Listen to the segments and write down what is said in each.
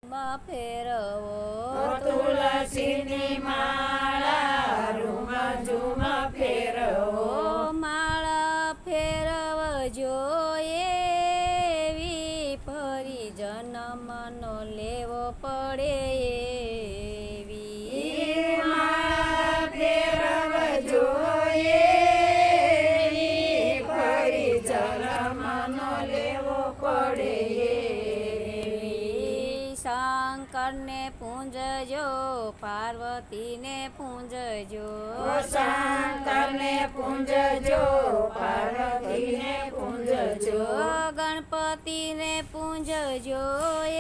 ફેરવો તુલસીની માળા રૂમ ઝુમ ફેરવો માળા ફેરવજો એવી ફરી જન્મનો લેવો પડે એવી માળા ફેરવજો એવી ફરી જન્મનો લેવો પડે શંકરને પૂંજજો પાર્વતીને પૂંજજો શંકરને પૂંજજો પાર્વતીને પૂંજજો ગણપતિને પૂંજજો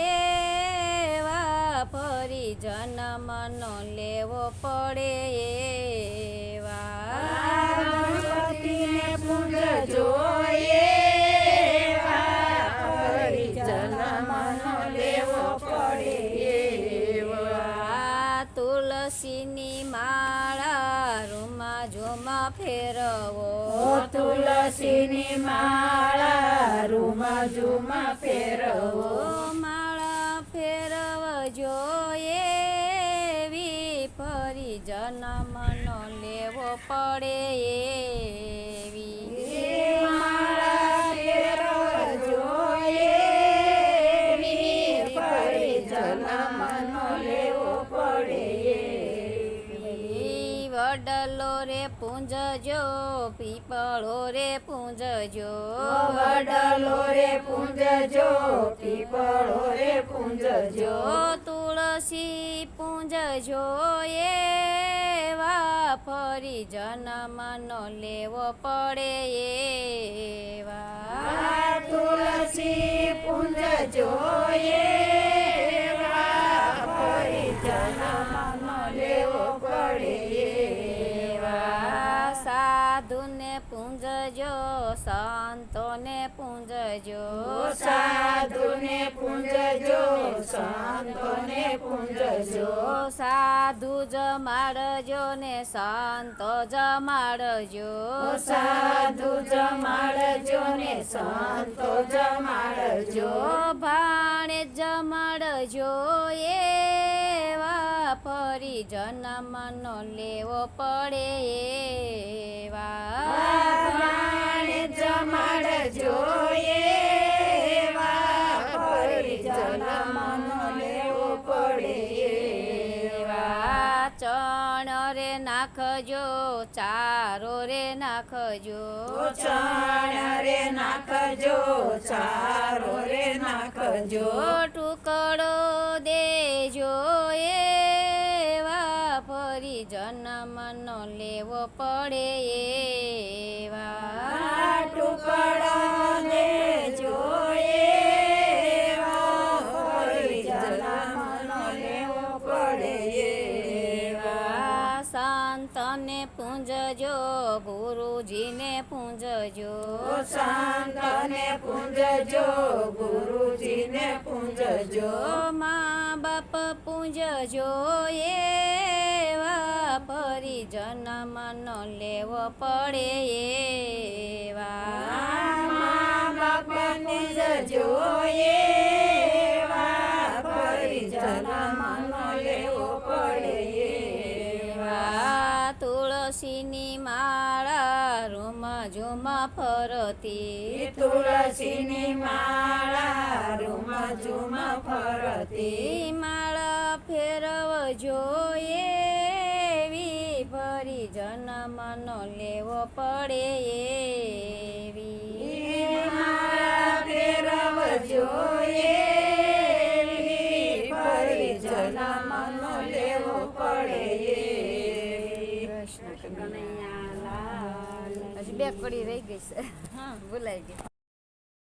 એવા ફરી જન્મનો લેવો પડે એવા ગણપતિને પૂંજજો એવા ફરી જન્મનો લેવો પડે એવા તુલસીની માળા રૂમા ઝુમા ફેરવો તુલસીની માળા રૂમ ઝુમ ફેરવો માળા ફેરવજો એવી ફરી જન્મનો લેવો પડે એવી માળા ફેરવજો એવી ફરી જન્મનો લેવો પડે વડલો રે પૂંજજો પીપળો રે પૂંજજો વડલો રે પૂંજજો પીપળો રે પૂંજજો તુલસી પૂંજજો એવા ફરી જન્મનો લેવો પડે એવા તુલસી પૂંજજો એવા ફરી જન્મનો લેવો પડે એવા સાધુને પૂંજજો સંતોને પૂંજજો સાધુને પૂંજજો સંતોને પૂંજજો સાધુ જમાડજો ને સંતો જમાડજો સાધુ જમાડજો ને સંતો જમાડજો ભાણે જમાડજો એવા ફરી જન્મનો લેવો પડે એવા ભાણે જમાડજો એવા ફરી જન્મનો લેવો પડે એવા ચણ રે નાખજો ચારો રે નાખજો ચણ રે નાખજો ચારો રે નાખજો ટુકડો દેજો એવા ફરી જન્મનો લેવો પડે એવા ટુકડો દેજો એવા ફરી જન્મનો લેવો પડે એવા સંતને પૂંજજો ગુરુજીને પૂંજજો સંતને પૂંજજો ગુરુજીને પૂંજજો મા બાપ પૂંજજો એવા ફરી જન્મનો લેવો પડે એવા મા બાપને જજો એવા ફરી જન્મનો લેવો પડે એવા તુલસીની માળા રૂમ ઝુમ ફરતી તુલસીની માળા રૂમ ઝુમ ફરતી માળા ફેરવજો એવી ફરી જન્મનો લેવો પડે એવી માળા ફેરવજો એવી ફરી જન્મનો લેવો પડે કૃષ્ણ કનૈયા લાલ. હજી બે કડી રહી ગઈ છે, હા ભૂલાઈ ગઈ.